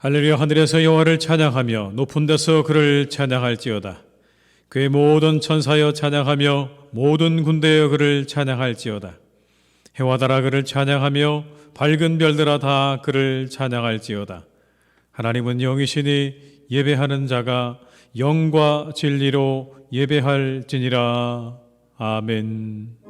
할렐루야. 하늘에서 여호와를 찬양하며 높은 데서 그를 찬양할지어다. 그의 모든 천사여 찬양하며 모든 군대여 그를 찬양할지어다. 해와 달아 그를 찬양하며 밝은 별들아 다 그를 찬양할지어다. 하나님은 영이시니 예배하는 자가 영과 진리로 예배할지니라. 아멘.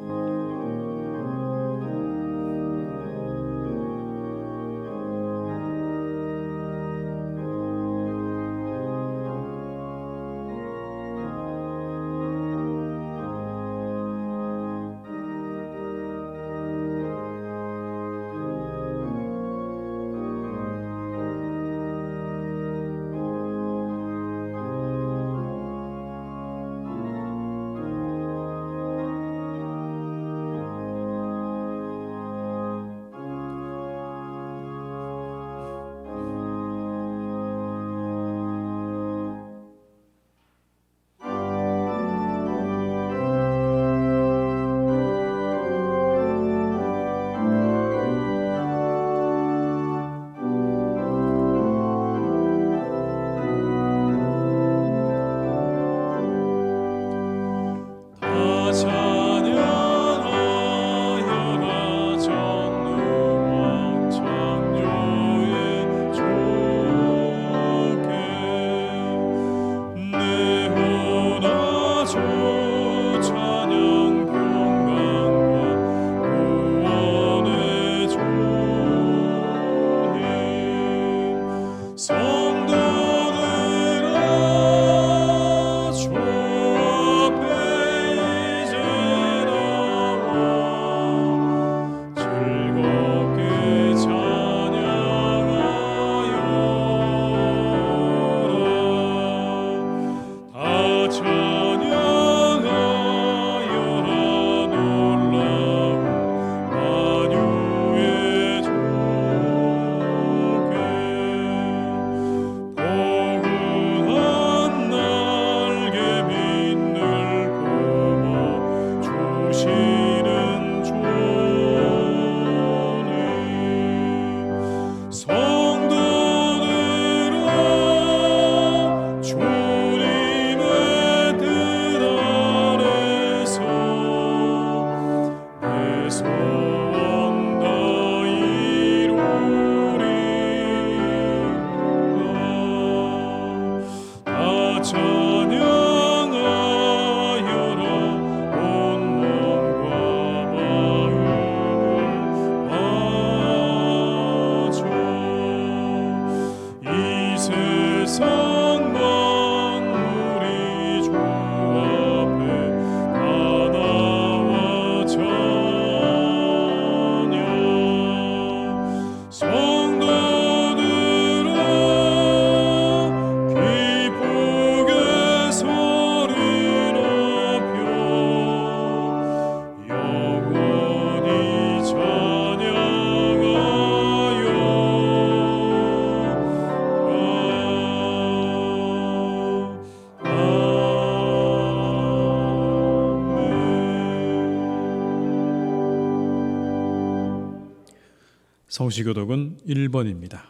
성시교독은 1번입니다.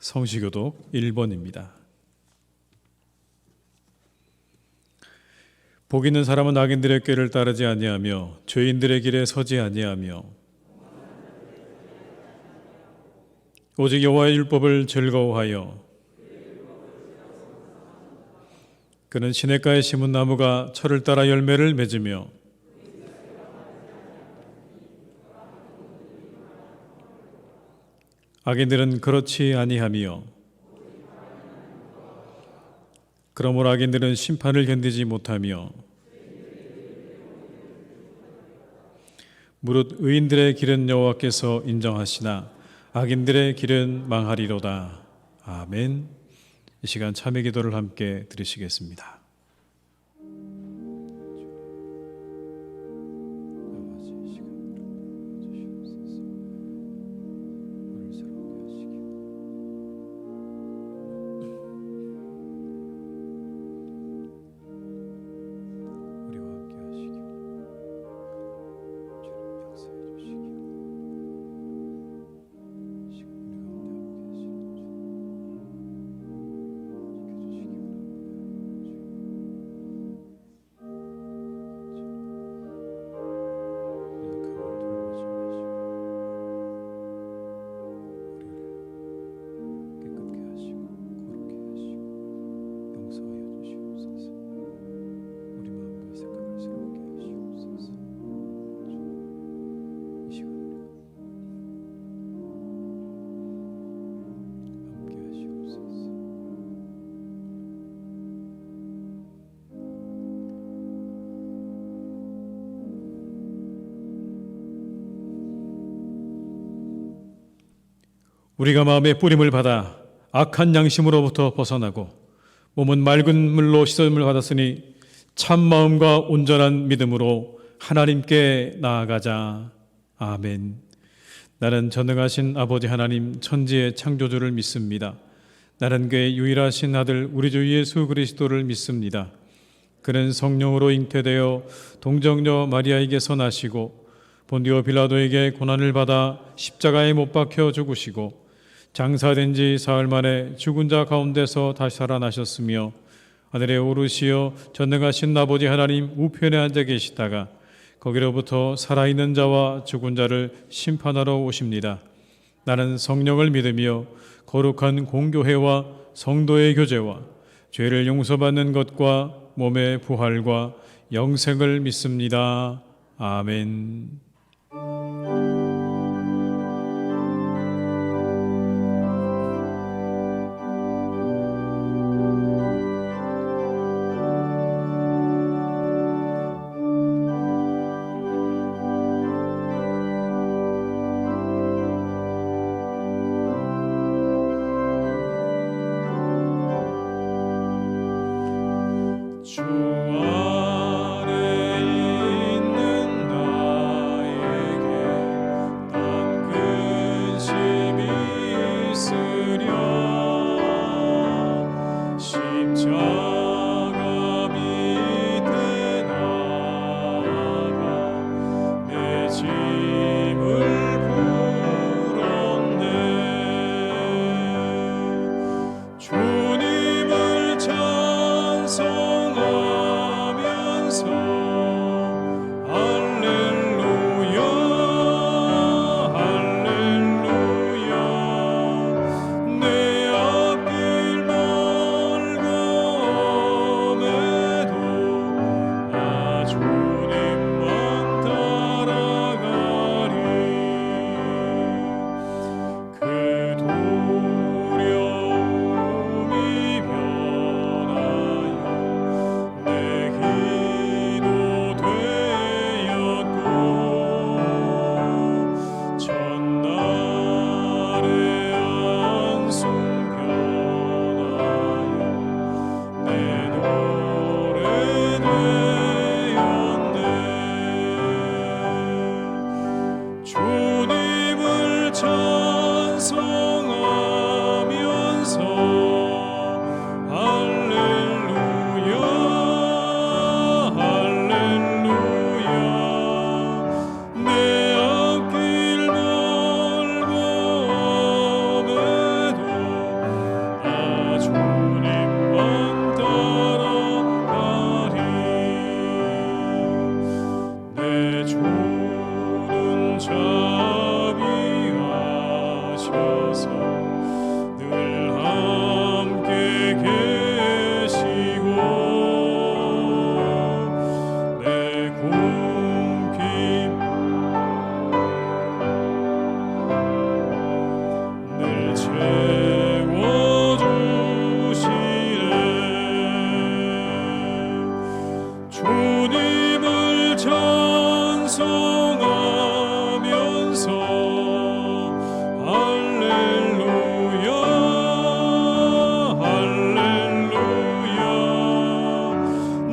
성시교독 1번입니다. 복 있는 사람은 악인들의 꾀를 따르지 아니하며 죄인들의 길에 서지 아니하며 오직 여호와의 율법을 즐거워하여 그는 시냇가에 심은 나무가 철을 따라 열매를 맺으며 악인들은 그렇지 아니하며 그러므로 악인들은 심판을 견디지 못하며 무릇 의인들의 길은 여호와께서 인정하시나 악인들의 길은 망하리로다. 아멘. 이 시간 참회 기도를 함께 드리시겠습니다. 우리가 마음의 뿌림을 받아 악한 양심으로부터 벗어나고 몸은 맑은 물로 씻음을 받았으니 참 마음과 온전한 믿음으로 하나님께 나아가자. 아멘. 나는 전능하신 아버지 하나님 천지의 창조주를 믿습니다. 나는 그의 유일하신 아들 우리 주 예수 그리스도를 믿습니다. 그는 성령으로 잉태되어 동정녀 마리아에게서 나시고 본디오 빌라도에게 고난을 받아 십자가에 못 박혀 죽으시고 장사된 지 사흘 만에 죽은 자 가운데서 다시 살아나셨으며 하늘에 오르시어 전능하신 아버지 하나님 우편에 앉아 계시다가 거기로부터 살아있는 자와 죽은 자를 심판하러 오십니다. 나는 성령을 믿으며 거룩한 공교회와 성도의 교제와 죄를 용서받는 것과 몸의 부활과 영생을 믿습니다. 아멘. 주 안에 있는 나에게 단 근심이 있으랴. 십자가 밑에 나가 내 짐을 풀었네. 주님을 찬송하면서 할렐루야 할렐루야. 내 앞길 멀고 험해도 나 주님만 따라가리. 그 두려움이 변하여 내 기도 되었고 첫날의 안숨 변하여 내 노래 되었네. 주님을 찬송하면서 할렐루야 할렐루야. 내 앞길 멀고 험해도 나 주님만 따라가리. 내 주는 자비하셔서 늘 함께 계시고 내 궁핍 늘 채워주시네. 주님을 찬송하면서 할렐루야 할렐루야.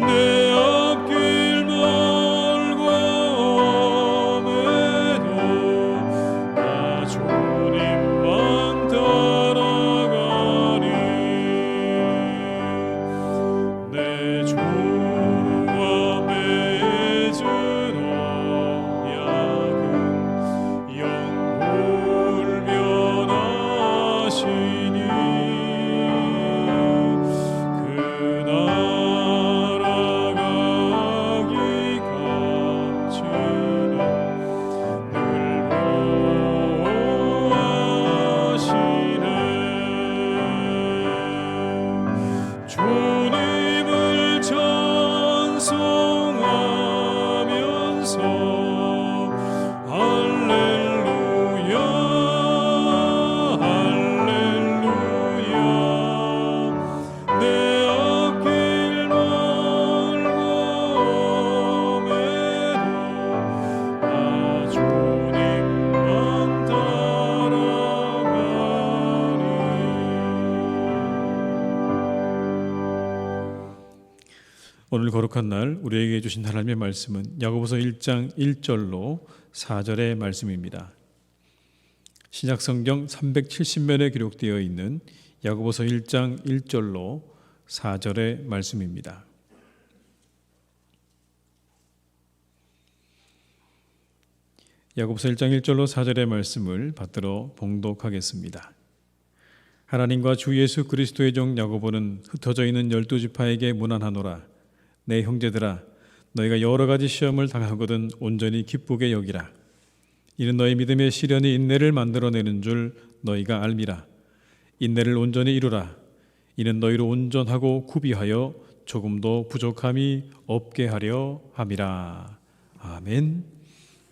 내 앞길 멀고 험해도 나 주님만 따라가리. 내 주와 맺은 언약은 영불변하시니 그 나라가기까지는 늘 보호하시네. 주님을 찬송하면서 할렐루야 할렐루야. 내 앞길 멀고 험해도 나 주님만 따라가리. 오늘 거룩한 날 우리에게 주신 하나님의 말씀은 야고보서 1장 1절로 4절의 말씀입니다. 신약성경 370면에 기록되어 있는 야고보서 1장 1절로 4절의 말씀입니다. 야고보서 1장 1절로 4절의 말씀을 받들어 봉독하겠습니다. 하나님과 주 예수 그리스도의 종 야고보는 흩어져 있는 12지파에게 문안하노라. 내 형제들아, 너희가 여러 가지 시험을 당하거든 온전히 기쁘게 여기라. 이는 너희 믿음의 시련이 인내를 만들어내는 줄 너희가 알미라. 인내를 온전히 이루라. 이는 너희로 온전하고 구비하여 조금도 부족함이 없게 하려 함이라. 아멘.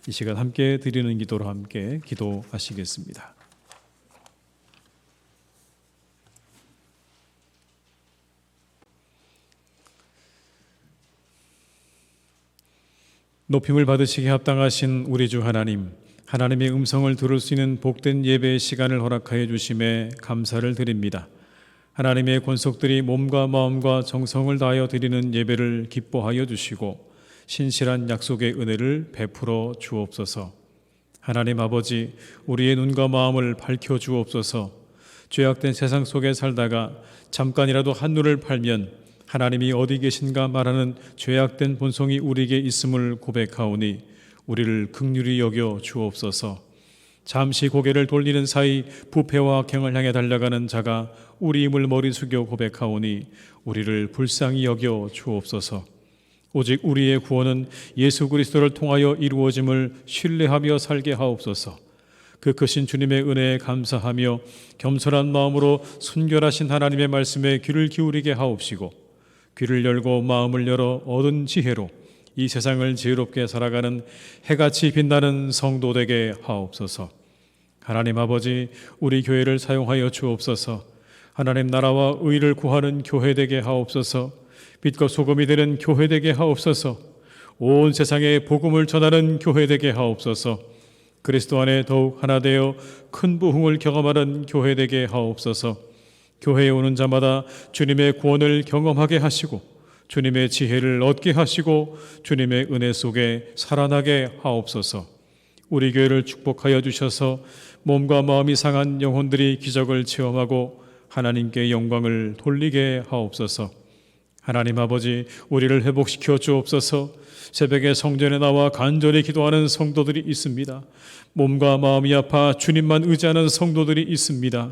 이 시간 함께 드리는 기도로 함께 기도하시겠습니다. 높임을 받으시기에 합당하신 우리 주 하나님, 하나님의 음성을 들을 수 있는 복된 예배의 시간을 허락하여 주심에 감사를 드립니다. 하나님의 권속들이 몸과 마음과 정성을 다하여 드리는 예배를 기뻐하여 주시고 신실한 약속의 은혜를 베풀어 주옵소서. 하나님 아버지, 우리의 눈과 마음을 밝혀 주옵소서. 죄악된 세상 속에 살다가 잠깐이라도 한눈을 팔면 하나님이 어디 계신가 말하는 죄악된 본성이 우리에게 있음을 고백하오니 우리를 긍휼히 여겨 주옵소서. 잠시 고개를 돌리는 사이 부패와 악행을 향해 달려가는 자가 우리임을 머리 숙여 고백하오니 우리를 불쌍히 여겨 주옵소서. 오직 우리의 구원은 예수 그리스도를 통하여 이루어짐을 신뢰하며 살게 하옵소서. 그 크신 주님의 은혜에 감사하며 겸손한 마음으로 순결하신 하나님의 말씀에 귀를 기울이게 하옵시고 귀를 열고 마음을 열어 얻은 지혜로 이 세상을 지혜롭게 살아가는 해같이 빛나는 성도 되게 하옵소서. 하나님 아버지, 우리 교회를 사용하여 주옵소서. 하나님 나라와 의를 구하는 교회 되게 하옵소서. 빛과 소금이 되는 교회 되게 하옵소서. 온 세상에 복음을 전하는 교회 되게 하옵소서. 그리스도 안에 더욱 하나 되어 큰 부흥을 경험하는 교회 되게 하옵소서. 교회에 오는 자마다 주님의 구원을 경험하게 하시고 주님의 지혜를 얻게 하시고 주님의 은혜 속에 살아나게 하옵소서. 우리 교회를 축복하여 주셔서 몸과 마음이 상한 영혼들이 기적을 체험하고 하나님께 영광을 돌리게 하옵소서. 하나님 아버지, 우리를 회복시켜 주옵소서. 새벽에 성전에 나와 간절히 기도하는 성도들이 있습니다. 몸과 마음이 아파 주님만 의지하는 성도들이 있습니다.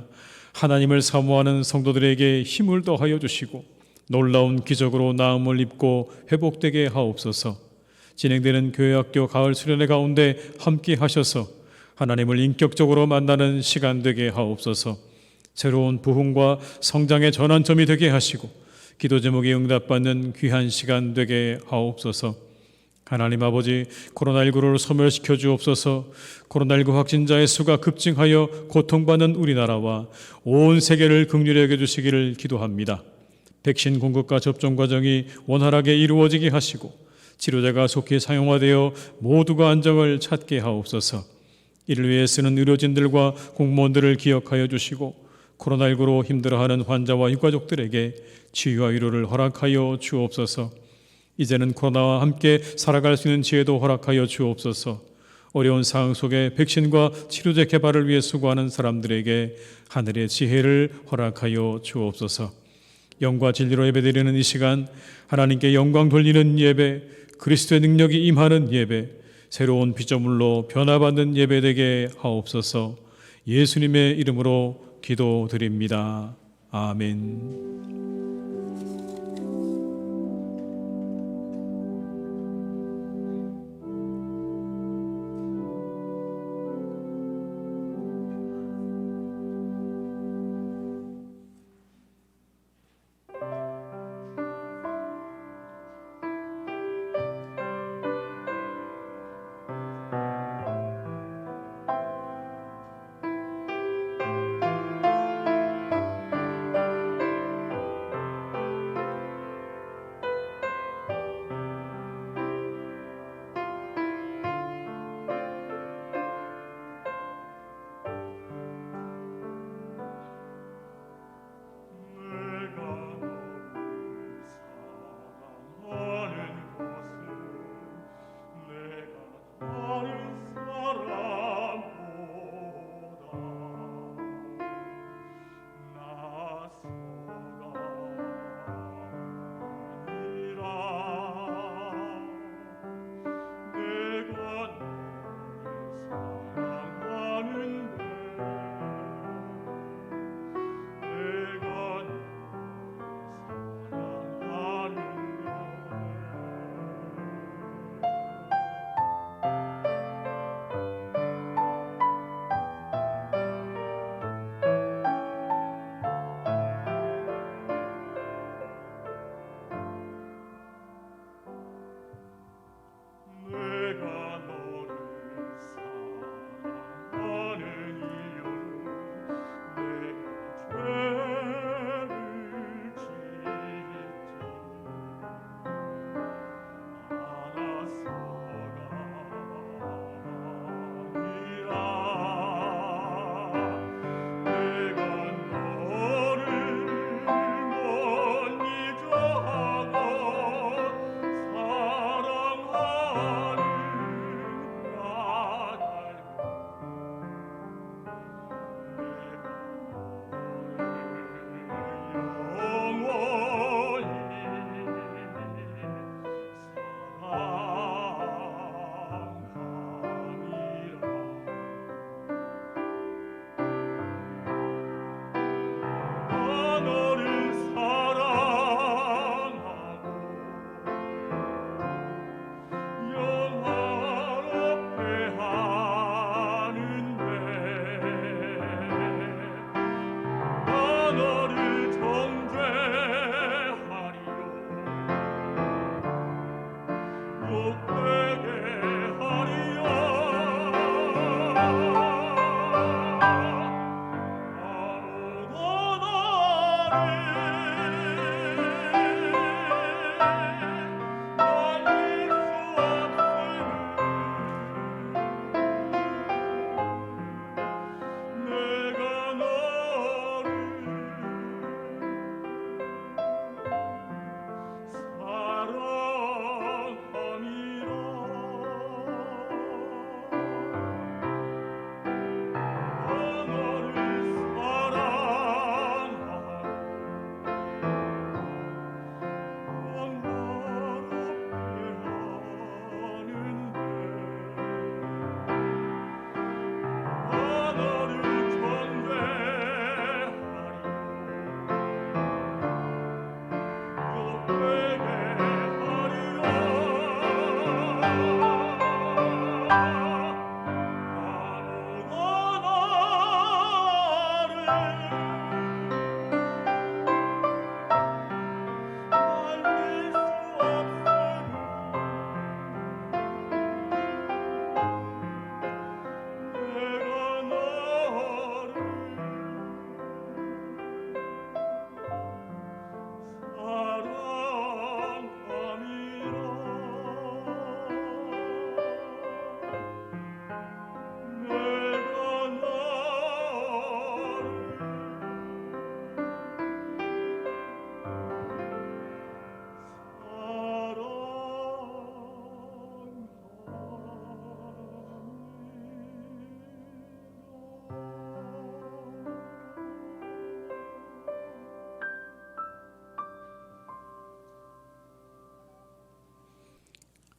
하나님을 사모하는 성도들에게 힘을 더하여 주시고 놀라운 기적으로 나음을 입고 회복되게 하옵소서. 진행되는 교회학교 가을 수련회 가운데 함께 하셔서 하나님을 인격적으로 만나는 시간 되게 하옵소서. 새로운 부흥과 성장의 전환점이 되게 하시고 기도 제목이 응답받는 귀한 시간 되게 하옵소서. 하나님 아버지, 코로나19를 소멸시켜 주옵소서. 코로나19 확진자의 수가 급증하여 고통받는 우리나라와 온 세계를 긍휼히 여겨주시기를 기도합니다. 백신 공급과 접종 과정이 원활하게 이루어지게 하시고 치료제가 속히 사용화되어 모두가 안정을 찾게 하옵소서. 이를 위해 쓰는 의료진들과 공무원들을 기억하여 주시고 코로나19로 힘들어하는 환자와 유가족들에게 치유와 위로를 허락하여 주옵소서. 이제는 코로나와 함께 살아갈 수 있는 지혜도 허락하여 주옵소서. 어려운 상황 속에 백신과 치료제 개발을 위해 수고하는 사람들에게 하늘의 지혜를 허락하여 주옵소서. 영과 진리로 예배드리는 이 시간, 하나님께 영광 돌리는 예배, 그리스도의 능력이 임하는 예배, 새로운 피조물로 변화받는 예배 되게 하옵소서. 예수님의 이름으로 기도드립니다. 아멘.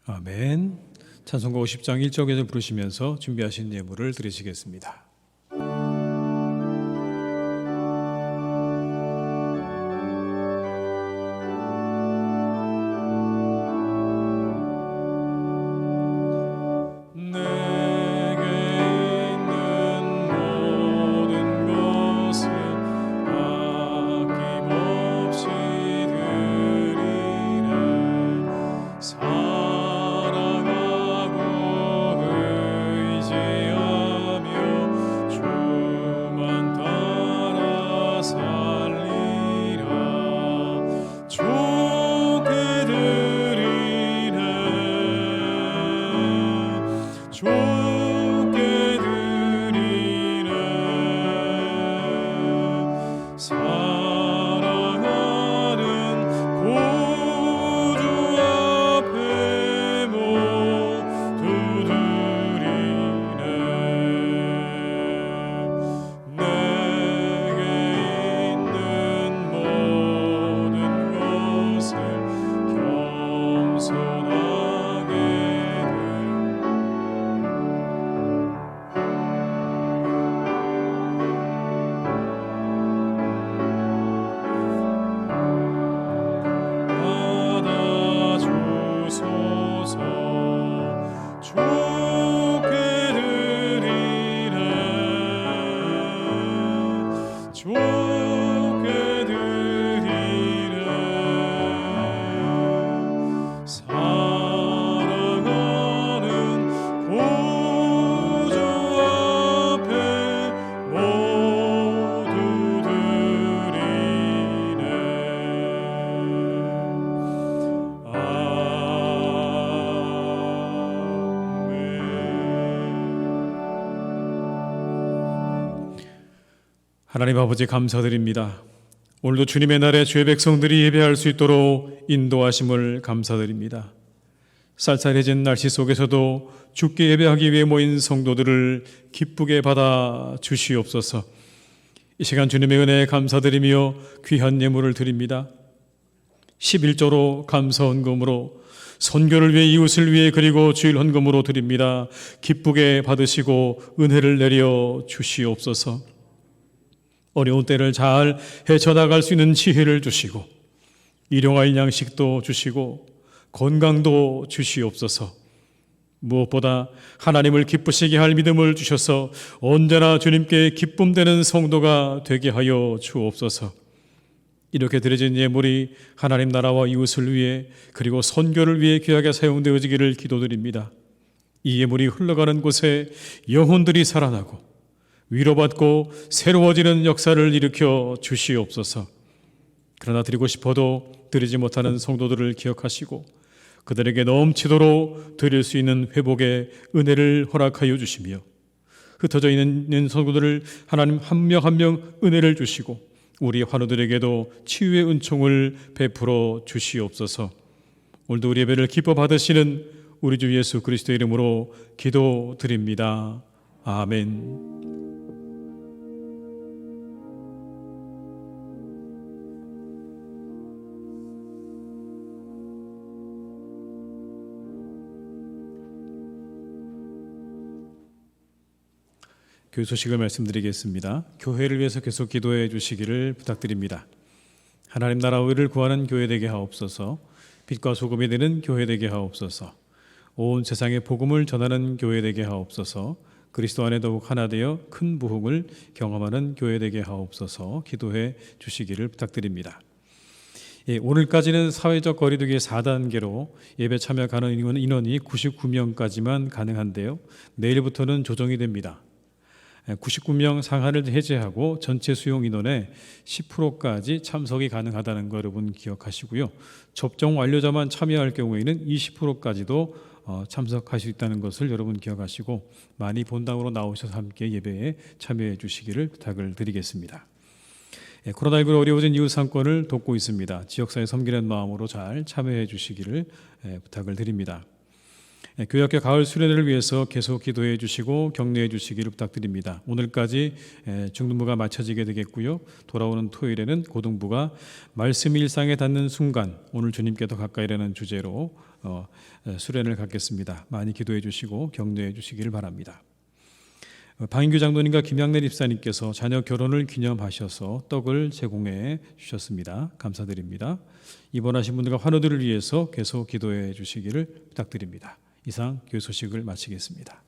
아멘. 찬송가 50장 1절에서 부르시면서 준비하신 예물을 드리시겠습니다. 하나님 아버지 감사드립니다. 오늘도 주님의 날에 주의 백성들이 예배할 수 있도록 인도하심을 감사드립니다. 쌀쌀해진 날씨 속에서도 주께 예배하기 위해 모인 성도들을 기쁘게 받아 주시옵소서. 이 시간 주님의 은혜에 감사드리며 귀한 예물을 드립니다. 11조로 감사 헌금으로 선교를 위해 이웃을 위해 그리고 주일 헌금으로 드립니다. 기쁘게 받으시고 은혜를 내려 주시옵소서. 어려운 때를 잘 헤쳐나갈 수 있는 지혜를 주시고 일용할 양식도 주시고 건강도 주시옵소서. 무엇보다 하나님을 기쁘시게 할 믿음을 주셔서 언제나 주님께 기쁨되는 성도가 되게 하여 주옵소서. 이렇게 드려진 예물이 하나님 나라와 이웃을 위해 그리고 선교를 위해 귀하게 사용되어지기를 기도드립니다. 이 예물이 흘러가는 곳에 영혼들이 살아나고 위로받고 새로워지는 역사를 일으켜 주시옵소서. 그러나 드리고 싶어도 드리지 못하는 성도들을 기억하시고 그들에게 넘치도록 드릴 수 있는 회복의 은혜를 허락하여 주시며 흩어져 있는 성도들을 하나님 한 명 한 명 은혜를 주시고 우리 환우들에게도 치유의 은총을 베풀어 주시옵소서. 오늘도 우리 예배를 기뻐 받으시는 우리 주 예수 그리스도의 이름으로 기도드립니다. 아멘. 교회 소식을 말씀드리겠습니다. 교회를 위해서 계속 기도해 주시기를 부탁드립니다. 하나님 나라 의를 구하는 교회 되게 하옵소서. 빛과 소금이 되는 교회 되게 하옵소서. 온 세상에 복음을 전하는 교회 되게 하옵소서. 그리스도 안에 더욱 하나 되어 큰 부흥을 경험하는 교회 되게 하옵소서. 기도해 주시기를 부탁드립니다. 오늘까지는 사회적 거리두기 4단계로 예배 참여 가능 인원이 99명까지만 가능한데요. 내일부터는 조정이 됩니다. 99명 상한을 해제하고 전체 수용 인원의 10%까지 참석이 가능하다는 거 여러분 기억하시고요. 접종 완료자만 참여할 경우에는 20%까지도 참석할 수 있다는 것을 여러분 기억하시고 많이 본당으로 나오셔서 함께 예배에 참여해 주시기를 부탁을 드리겠습니다. 코로나19로 어려워진 이웃 상권을 돕고 있습니다. 지역사회 섬기는 마음으로 잘 참여해 주시기를 부탁을 드립니다. 교회학교 가을 수련회를 위해서 계속 기도해 주시고 격려해 주시기를 부탁드립니다. 오늘까지 중등부가 마쳐지게 되겠고요. 돌아오는 토요일에는 고등부가 말씀 일상에 닿는 순간, 오늘 주님께 더 가까이라는 주제로 수련을 갖겠습니다. 많이 기도해 주시고 격려해 주시기를 바랍니다. 방인규 장로님과 김양래 집사님께서 자녀 결혼을 기념하셔서 떡을 제공해 주셨습니다. 감사드립니다. 입원하신 분들과 환우들을 위해서 계속 기도해 주시기를 부탁드립니다. 이상 교회 소식을 마치겠습니다.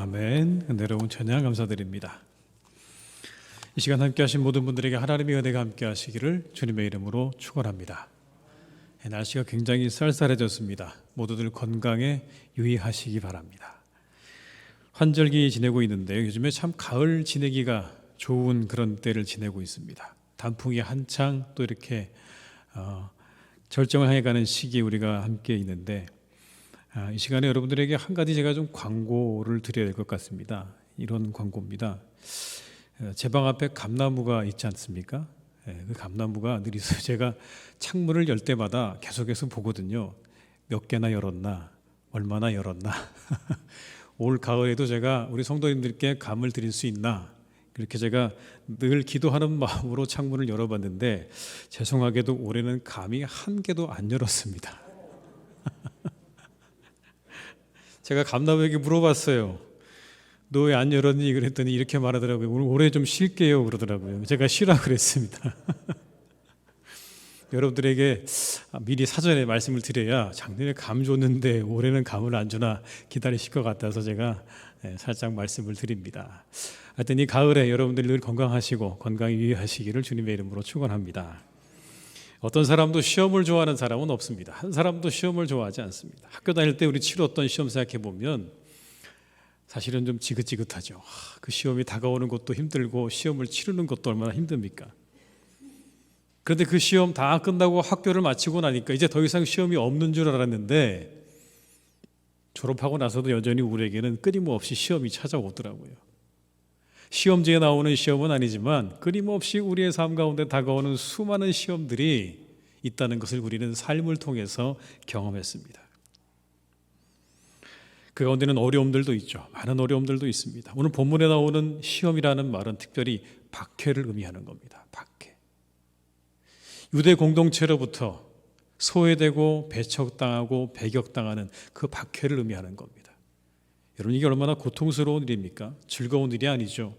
아멘. 은혜로운 찬양 감사드립니다. 이 시간 함께 하신 모든 분들에게 하나님의 은혜가 함께 하시기를 주님의 이름으로 축원합니다. 날씨가 굉장히 쌀쌀해졌습니다. 모두들 건강에 유의하시기 바랍니다. 환절기 지내고 있는데 요즘에 참 가을 지내기가 좋은 그런 때를 지내고 있습니다. 단풍이 한창 또 이렇게 절정을 향해 가는 시기에 우리가 함께 있는데 이 시간에 여러분들에게 한 가지 제가 좀 광고를 드려야 될 것 같습니다. 이런 광고입니다. 제 방 앞에 감나무가 있지 않습니까? 그 감나무가 늘 있어요. 제가 창문을 열 때마다 계속해서 보거든요. 몇 개나 열었나, 얼마나 열었나. 올 가을에도 제가 우리 성도님들께 감을 드릴 수 있나, 그렇게 제가 늘 기도하는 마음으로 창문을 열어봤는데 죄송하게도 올해는 감이 한 개도 안 열었습니다. 제가 감나무에게 물어봤어요. 너 왜 안 열었니? 그랬더니 이렇게 말하더라고요. 오늘 올해 좀 쉴게요 그러더라고요. 제가 쉬라 그랬습니다. 여러분들에게 미리 사전에 말씀을 드려야 작년에 감 줬는데 올해는 감을 안 주나 기다리실 것 같아서 제가 살짝 말씀을 드립니다. 하여튼 이 가을에 여러분들 늘 건강하시고 건강에 유의하시기를 주님의 이름으로 축원합니다. 어떤 사람도 시험을 좋아하는 사람은 없습니다. 한 사람도 시험을 좋아하지 않습니다. 학교 다닐 때 우리 치렀던 시험 생각해 보면 사실은 좀 지긋지긋하죠. 그 시험이 다가오는 것도 힘들고 시험을 치르는 것도 얼마나 힘듭니까? 그런데 그 시험 다 끝나고 학교를 마치고 나니까 이제 더 이상 시험이 없는 줄 알았는데 졸업하고 나서도 여전히 우리에게는 끊임없이 시험이 찾아오더라고요. 시험지에 나오는 시험은 아니지만 끊임없이 우리의 삶 가운데 다가오는 수많은 시험들이 있다는 것을 우리는 삶을 통해서 경험했습니다. 그 가운데는 어려움들도 있죠. 많은 어려움들도 있습니다. 오늘 본문에 나오는 시험이라는 말은 특별히 박해를 의미하는 겁니다. 박해. 유대 공동체로부터 소외되고 배척당하고 배격당하는 그 박해를 의미하는 겁니다. 여러분, 이게 얼마나 고통스러운 일입니까? 즐거운 일이 아니죠.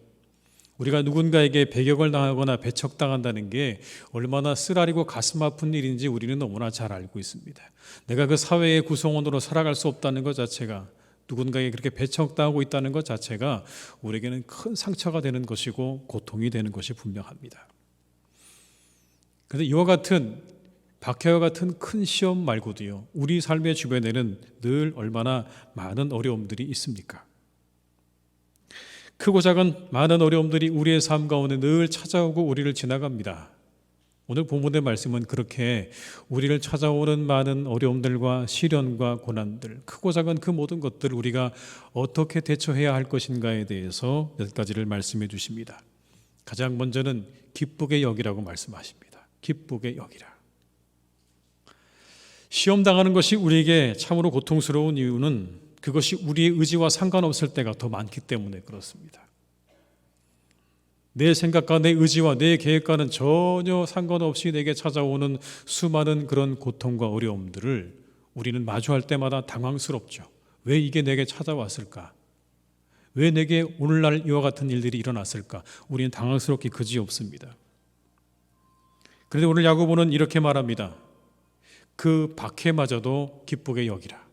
우리가 누군가에게 배격을 당하거나 배척당한다는 게 얼마나 쓰라리고 가슴 아픈 일인지 우리는 너무나 잘 알고 있습니다. 내가 그 사회의 구성원으로 살아갈 수 없다는 것 자체가, 누군가에게 그렇게 배척당하고 있다는 것 자체가 우리에게는 큰 상처가 되는 것이고 고통이 되는 것이 분명합니다. 그런데 이와 같은 박해와 같은 큰 시험 말고도요, 우리 삶의 주변에는 늘 얼마나 많은 어려움들이 있습니까? 크고 작은 많은 어려움들이 우리의 삶 가운데 늘 찾아오고 우리를 지나갑니다. 오늘 본문의 말씀은 그렇게 우리를 찾아오는 많은 어려움들과 시련과 고난들, 크고 작은 그 모든 것들을 우리가 어떻게 대처해야 할 것인가에 대해서 몇 가지를 말씀해 주십니다. 가장 먼저는 기쁘게 여기라고 말씀하십니다. 기쁘게 여기라. 시험 당하는 것이 우리에게 참으로 고통스러운 이유는 그것이 우리의 의지와 상관없을 때가 더 많기 때문에 그렇습니다. 내 생각과 내 의지와 내 계획과는 전혀 상관없이 내게 찾아오는 수많은 그런 고통과 어려움들을 우리는 마주할 때마다 당황스럽죠. 왜 이게 내게 찾아왔을까? 왜 내게 오늘날 이와 같은 일들이 일어났을까? 우리는 당황스럽기 그지없습니다. 그런데 오늘 야고보는 이렇게 말합니다. 그 박해마저도 기쁘게 여기라.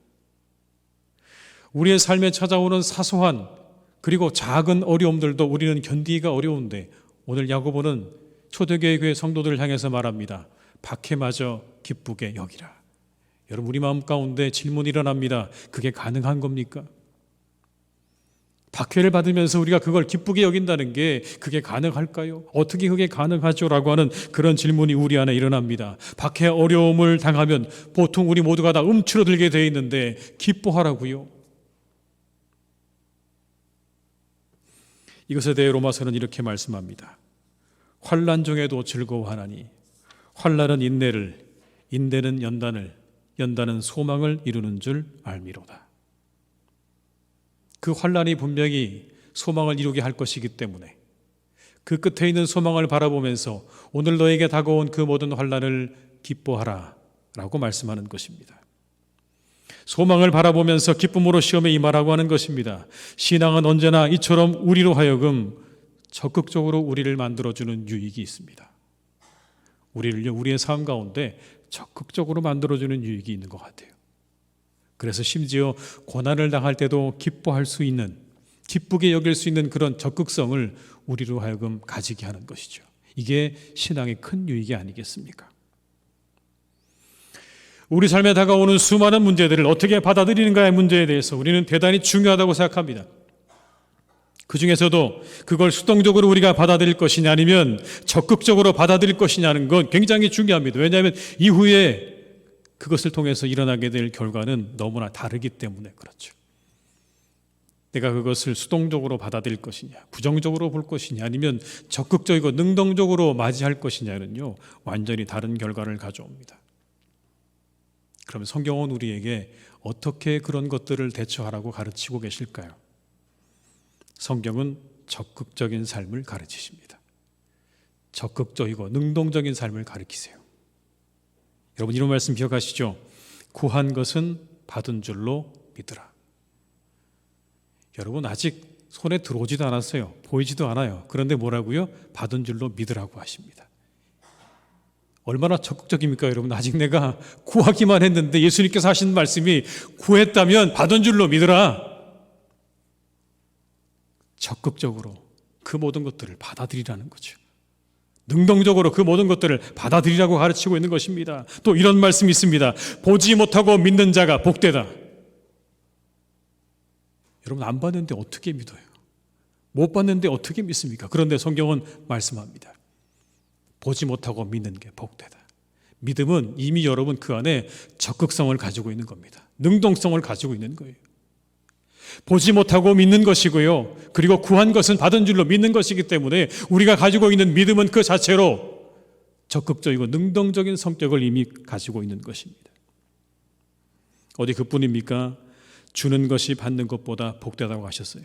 우리의 삶에 찾아오는 사소한 그리고 작은 어려움들도 우리는 견디기가 어려운데 오늘 야고보는 초대교회 교회 성도들을 향해서 말합니다. 박해마저 기쁘게 여기라. 여러분, 우리 마음 가운데 질문이 일어납니다. 그게 가능한 겁니까? 박해를 받으면서 우리가 그걸 기쁘게 여긴다는 게 그게 가능할까요? 어떻게 그게 가능하죠? 라고 하는 그런 질문이 우리 안에 일어납니다. 박해 어려움을 당하면 보통 우리 모두가 다 움츠러들게 되어 있는데 기뻐하라고요? 이것에 대해 로마서는 이렇게 말씀합니다. 환난 중에도 즐거워하나니 환난은 인내를, 인내는 연단을, 연단은 소망을 이루는 줄 알미로다. 그 환난이 분명히 소망을 이루게 할 것이기 때문에 그 끝에 있는 소망을 바라보면서 오늘 너에게 다가온 그 모든 환난을 기뻐하라 라고 말씀하는 것입니다. 소망을 바라보면서 기쁨으로 시험에 임하라고 하는 것입니다. 신앙은 언제나 이처럼 우리로 하여금 적극적으로 우리를 만들어주는 유익이 있습니다. 우리를요, 우리의 삶 가운데 적극적으로 만들어주는 유익이 있는 것 같아요. 그래서 심지어 고난을 당할 때도 기뻐할 수 있는, 기쁘게 여길 수 있는 그런 적극성을 우리로 하여금 가지게 하는 것이죠. 이게 신앙의 큰 유익이 아니겠습니까? 우리 삶에 다가오는 수많은 문제들을 어떻게 받아들이는가의 문제에 대해서 우리는 대단히 중요하다고 생각합니다. 그 중에서도 그걸 수동적으로 우리가 받아들일 것이냐 아니면 적극적으로 받아들일 것이냐는 건 굉장히 중요합니다. 왜냐하면 이후에 그것을 통해서 일어나게 될 결과는 너무나 다르기 때문에 그렇죠. 내가 그것을 수동적으로 받아들일 것이냐, 부정적으로 볼 것이냐, 아니면 적극적이고 능동적으로 맞이할 것이냐는요, 완전히 다른 결과를 가져옵니다. 그러면 성경은 우리에게 어떻게 그런 것들을 대처하라고 가르치고 계실까요? 성경은 적극적인 삶을 가르치십니다. 적극적이고 능동적인 삶을 가르치세요. 여러분 이런 말씀 기억하시죠? 구한 것은 받은 줄로 믿으라. 여러분 아직 손에 들어오지도 않았어요. 보이지도 않아요. 그런데 뭐라고요? 받은 줄로 믿으라고 하십니다. 얼마나 적극적입니까 여러분? 아직 내가 구하기만 했는데 예수님께서 하신 말씀이 구했다면 받은 줄로 믿으라. 적극적으로 그 모든 것들을 받아들이라는 거죠. 능동적으로 그 모든 것들을 받아들이라고 가르치고 있는 것입니다. 또 이런 말씀이 있습니다. 보지 못하고 믿는 자가 복되다. 여러분 안 봤는데 어떻게 믿어요? 못 봤는데 어떻게 믿습니까? 그런데 성경은 말씀합니다. 보지 못하고 믿는 게 복되다. 믿음은 이미 여러분 그 안에 적극성을 가지고 있는 겁니다. 능동성을 가지고 있는 거예요. 보지 못하고 믿는 것이고요. 그리고 구한 것은 받은 줄로 믿는 것이기 때문에 우리가 가지고 있는 믿음은 그 자체로 적극적이고 능동적인 성격을 이미 가지고 있는 것입니다. 어디 그뿐입니까? 주는 것이 받는 것보다 복되다고 하셨어요.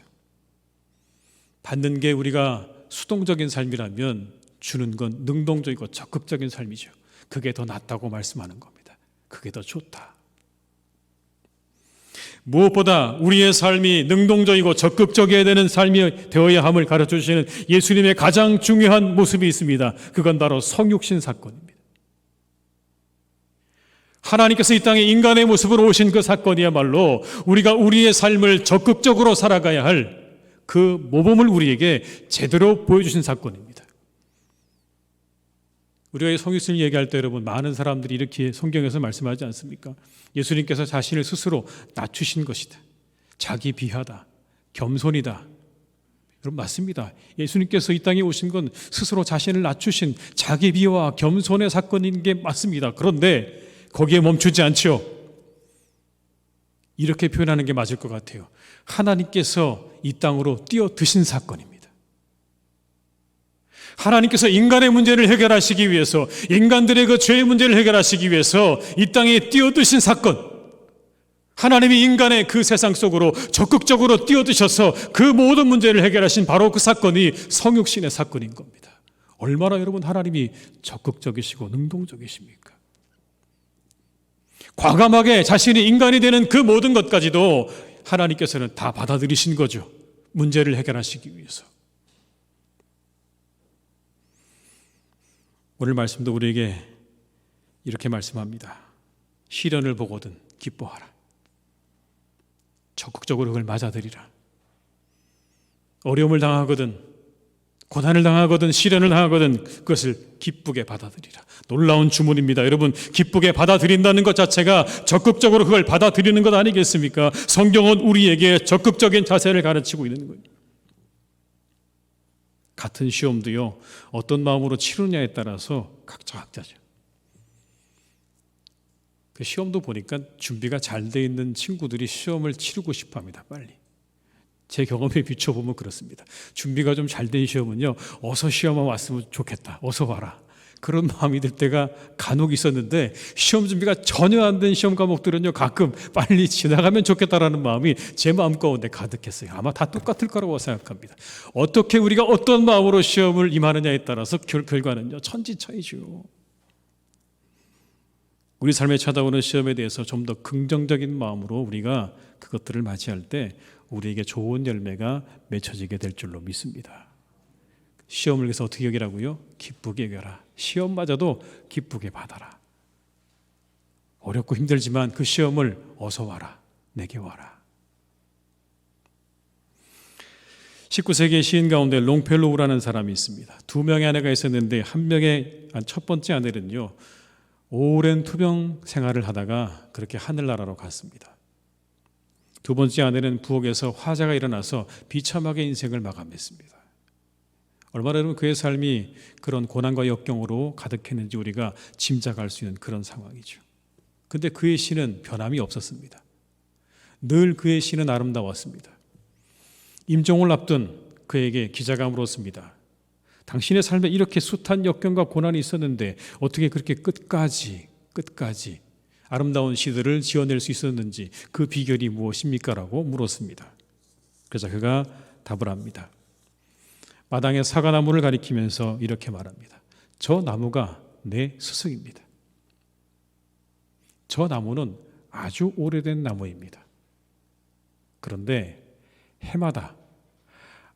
받는 게 우리가 수동적인 삶이라면 주는 건 능동적이고 적극적인 삶이죠. 그게 더 낫다고 말씀하는 겁니다. 그게 더 좋다. 무엇보다 우리의 삶이 능동적이고 적극적이어야 되는 삶이 되어야 함을 가르쳐 주시는 예수님의 가장 중요한 모습이 있습니다. 그건 바로 성육신 사건입니다. 하나님께서 이 땅에 인간의 모습으로 오신 그 사건이야말로 우리가 우리의 삶을 적극적으로 살아가야 할 그 모범을 우리에게 제대로 보여주신 사건입니다. 우리가 이 성육신을 얘기할 때 여러분 많은 사람들이 이렇게 성경에서 말씀하지 않습니까? 예수님께서 자신을 스스로 낮추신 것이다. 자기 비하다. 겸손이다. 여러분 맞습니다. 예수님께서 이 땅에 오신 건 스스로 자신을 낮추신 자기 비하와 겸손의 사건인 게 맞습니다. 그런데 거기에 멈추지 않죠. 이렇게 표현하는 게 맞을 것 같아요. 하나님께서 이 땅으로 뛰어드신 사건입니다. 하나님께서 인간의 문제를 해결하시기 위해서, 인간들의 그 죄의 문제를 해결하시기 위해서 이 땅에 뛰어드신 사건, 하나님이 인간의 그 세상 속으로 적극적으로 뛰어드셔서 그 모든 문제를 해결하신 바로 그 사건이 성육신의 사건인 겁니다. 얼마나 여러분 하나님이 적극적이시고 능동적이십니까? 과감하게 자신이 인간이 되는 그 모든 것까지도 하나님께서는 다 받아들이신 거죠. 문제를 해결하시기 위해서. 오늘 말씀도 우리에게 이렇게 말씀합니다. 시련을 보거든 기뻐하라. 적극적으로 그걸 맞아들이라. 어려움을 당하거든, 고난을 당하거든, 시련을 당하거든 그것을 기쁘게 받아들이라. 놀라운 주문입니다. 여러분 기쁘게 받아들인다는 것 자체가 적극적으로 그걸 받아들이는 것 아니겠습니까? 성경은 우리에게 적극적인 자세를 가르치고 있는 거예요. 같은 시험도요 어떤 마음으로 치르냐에 따라서 각자 각자죠. 그 시험도 보니까 준비가 잘 돼 있는 친구들이 시험을 치르고 싶어합니다. 빨리. 제 경험에 비춰보면 그렇습니다. 준비가 좀 잘 된 시험은요 어서 시험만 왔으면 좋겠다. 어서 와라. 그런 마음이 들 때가 간혹 있었는데 시험 준비가 전혀 안 된 시험 과목들은요 가끔 빨리 지나가면 좋겠다라는 마음이 제 마음 가운데 가득했어요. 아마 다 똑같을 거라고 생각합니다. 어떻게 우리가 어떤 마음으로 시험을 임하느냐에 따라서 결과는요 천지차이죠. 우리 삶에 찾아오는 시험에 대해서 좀 더 긍정적인 마음으로 우리가 그것들을 맞이할 때 우리에게 좋은 열매가 맺혀지게 될 줄로 믿습니다. 시험을 위해서 어떻게 여기라고요? 기쁘게 여겨라. 시험마저도 기쁘게 받아라. 어렵고 힘들지만 그 시험을 어서 와라. 내게 와라. 19세기 시인 가운데 롱펠로우라는 사람이 있습니다. 두 명의 아내가 있었는데 한 명의 첫 번째 아내는요, 오랜 투병 생활을 하다가 그렇게 하늘나라로 갔습니다. 두 번째 아내는 부엌에서 화재가 일어나서 비참하게 인생을 마감했습니다. 얼마나 여러분 그의 삶이 그런 고난과 역경으로 가득했는지 우리가 짐작할 수 있는 그런 상황이죠. 근데 그의 시는 변함이 없었습니다. 늘 그의 시는 아름다웠습니다. 임종을 앞둔 그에게 기자가 물었습니다. 당신의 삶에 이렇게 숱한 역경과 고난이 있었는데 어떻게 그렇게 끝까지 아름다운 시들을 지어낼 수 있었는지 그 비결이 무엇입니까? 라고 물었습니다. 그래서 그가 답을 합니다. 마당의 사과나무를 가리키면서 이렇게 말합니다. 저 나무가 내 스승입니다. 저 나무는 아주 오래된 나무입니다. 그런데 해마다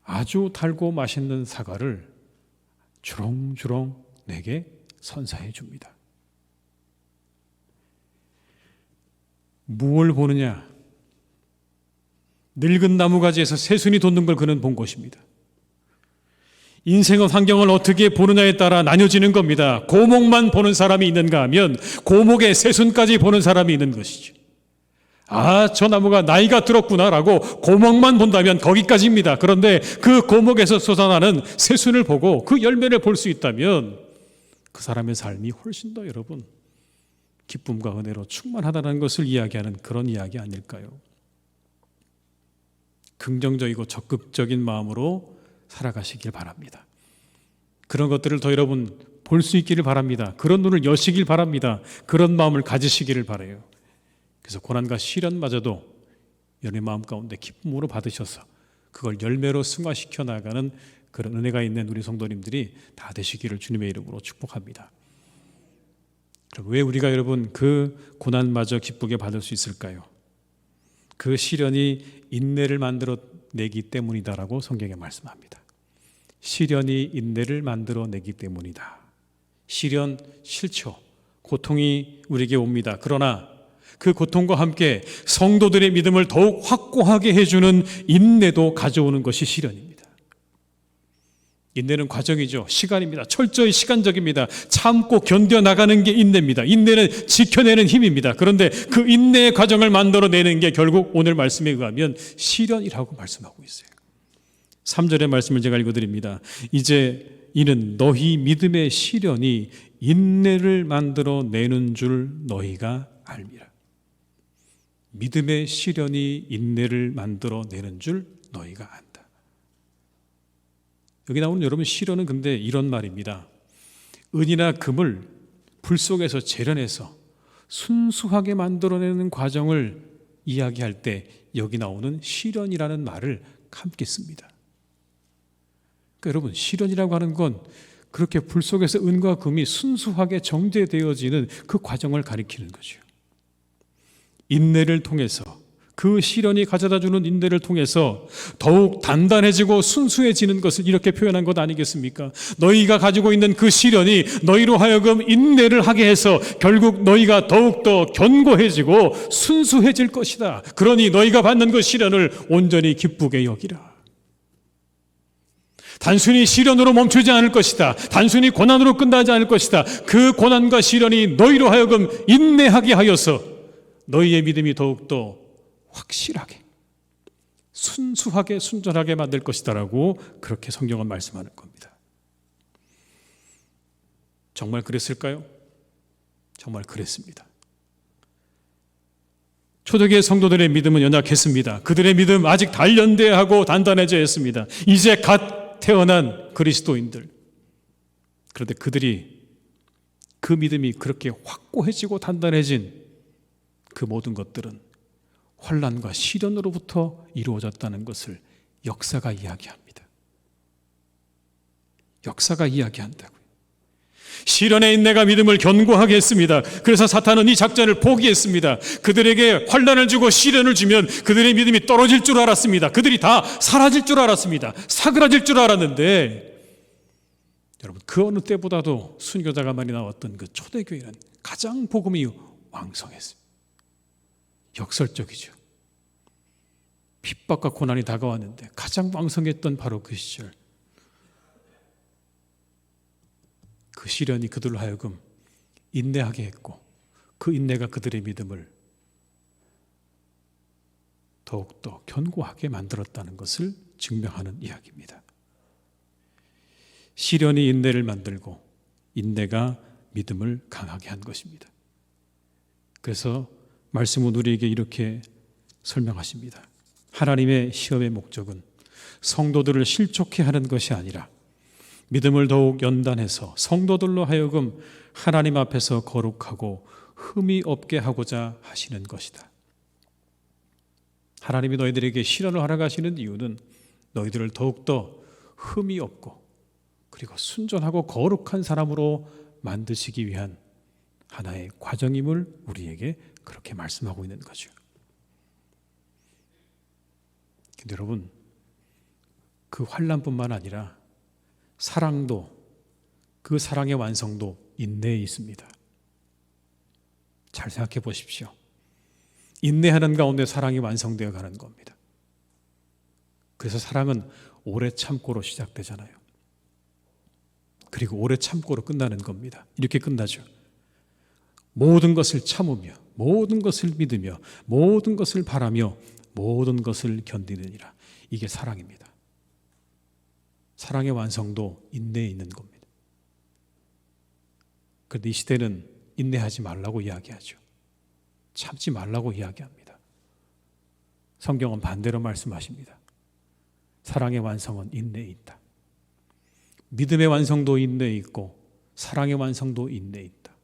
아주 달고 맛있는 사과를 주렁주렁 내게 선사해 줍니다. 무엇을 보느냐? 늙은 나무가지에서 새순이 돋는 걸 그는 본 것입니다. 인생의 환경을 어떻게 보느냐에 따라 나뉘어지는 겁니다. 고목만 보는 사람이 있는가 하면 고목의 새순까지 보는 사람이 있는 것이죠. 저 나무가 나이가 들었구나라고 고목만 본다면 거기까지입니다. 그런데 그 고목에서 솟아나는 새순을 보고 그 열매를 볼 수 있다면 그 사람의 삶이 훨씬 더 여러분 기쁨과 은혜로 충만하다는 것을 이야기하는 그런 이야기 아닐까요? 긍정적이고 적극적인 마음으로 살아가시길 바랍니다. 그런 것들을 더 여러분 볼 수 있기를 바랍니다. 그런 눈을 여시길 바랍니다. 그런 마음을 가지시기를 바라요. 그래서 고난과 시련마저도 여러분의 마음 가운데 기쁨으로 받으셔서 그걸 열매로 승화시켜 나가는 그런 은혜가 있는 우리 성도님들이 다 되시기를 주님의 이름으로 축복합니다. 그럼 왜 우리가 여러분 그 고난마저 기쁘게 받을 수 있을까요? 그 시련이 인내를 만들어내기 때문이다라고 성경에 말씀합니다. 시련이 인내를 만들어내기 때문이다. 시련 싫죠. 고통이 우리에게 옵니다. 그러나 그 고통과 함께 성도들의 믿음을 더욱 확고하게 해주는 인내도 가져오는 것이 시련입니다. 인내는 과정이죠. 시간입니다. 철저히 시간적입니다. 참고 견뎌나가는 게 인내입니다. 인내는 지켜내는 힘입니다. 그런데 그 인내의 과정을 만들어내는 게 결국 오늘 말씀에 의하면 시련이라고 말씀하고 있어요. 3절의 말씀을 제가 읽어드립니다. 이제 이는 너희 믿음의 시련이 인내를 만들어내는 줄 너희가 알미라. 믿음의 시련이 인내를 만들어내는 줄 너희가 안다. 여기 나오는 여러분 시련은 근데 이런 말입니다. 은이나 금을 불 속에서 재련해서 순수하게 만들어내는 과정을 이야기할 때 여기 나오는 시련이라는 말을 함께 씁니다. 그러니까 여러분 시련이라고 하는 건 그렇게 불 속에서 은과 금이 순수하게 정제되어지는 그 과정을 가리키는 거죠. 인내를 통해서 그 시련이 가져다주는 인내를 통해서 더욱 단단해지고 순수해지는 것을 이렇게 표현한 것 아니겠습니까? 너희가 가지고 있는 그 시련이 너희로 하여금 인내를 하게 해서 결국 너희가 더욱더 견고해지고 순수해질 것이다. 그러니 너희가 받는 그 시련을 온전히 기쁘게 여기라. 단순히 시련으로 멈추지 않을 것이다. 단순히 고난으로 끝나지 않을 것이다. 그 고난과 시련이 너희로 하여금 인내하게 하여서 너희의 믿음이 더욱더 확실하게 순수하게 순전하게 만들 것이다라고 그렇게 성경은 말씀하는 겁니다. 정말 그랬을까요? 정말 그랬습니다. 초대교회 성도들의 믿음은 연약했습니다. 그들의 믿음 아직 단련되어하고 단단해져야 했습니다. 이제 갓 태어난 그리스도인들. 그런데 그들이 그 믿음이 그렇게 확고해지고 단단해진 그 모든 것들은 환난과 시련으로부터 이루어졌다는 것을 역사가 이야기합니다. 역사가 이야기한다고요. 시련의 인내가 믿음을 견고하게 했습니다. 그래서 사탄은 이 작전을 포기했습니다. 그들에게 환난을 주고 시련을 주면 그들의 믿음이 떨어질 줄 알았습니다. 그들이 다 사라질 줄 알았습니다. 사그라질 줄 알았는데 여러분 그 어느 때보다도 순교자가 많이 나왔던 그 초대교회는 가장 복음이 왕성했습니다. 역설적이죠. 핍박과 고난이 다가왔는데 가장 왕성했던 바로 그 시절, 그 시련이 그들로 하여금 인내하게 했고 그 인내가 그들의 믿음을 더욱더 견고하게 만들었다는 것을 증명하는 이야기입니다. 시련이 인내를 만들고 인내가 믿음을 강하게 한 것입니다. 그래서 말씀은 우리에게 이렇게 설명하십니다. 하나님의 시험의 목적은 성도들을 실족해 하는 것이 아니라 믿음을 더욱 연단해서 성도들로 하여금 하나님 앞에서 거룩하고 흠이 없게 하고자 하시는 것이다. 하나님이 너희들에게 시련을 허락하시는 이유는 너희들을 더욱더 흠이 없고 그리고 순전하고 거룩한 사람으로 만드시기 위한 하나의 과정임을 우리에게 그렇게 말씀하고 있는 거죠. 근데 여러분, 그 환난뿐만 아니라 사랑도, 그 사랑의 완성도 인내에 있습니다. 잘 생각해 보십시오. 인내하는 가운데 사랑이 완성되어 가는 겁니다. 그래서 사랑은 오래 참고로 시작되잖아요. 그리고 오래 참고로 끝나는 겁니다. 이렇게 끝나죠. 모든 것을 참으며 모든 것을 믿으며 모든 것을 바라며 모든 것을 견디느니라. 이게 사랑입니다. 사랑의 완성도 인내에 있는 겁니다. 그런데 이 시대는 인내하지 말라고 이야기하죠. 참지 말라고 이야기합니다. 성경은 반대로 말씀하십니다. 사랑의 완성은 인내에 있다. 믿음의 완성도 인내에 있고 사랑의 완성도 인내에 있다.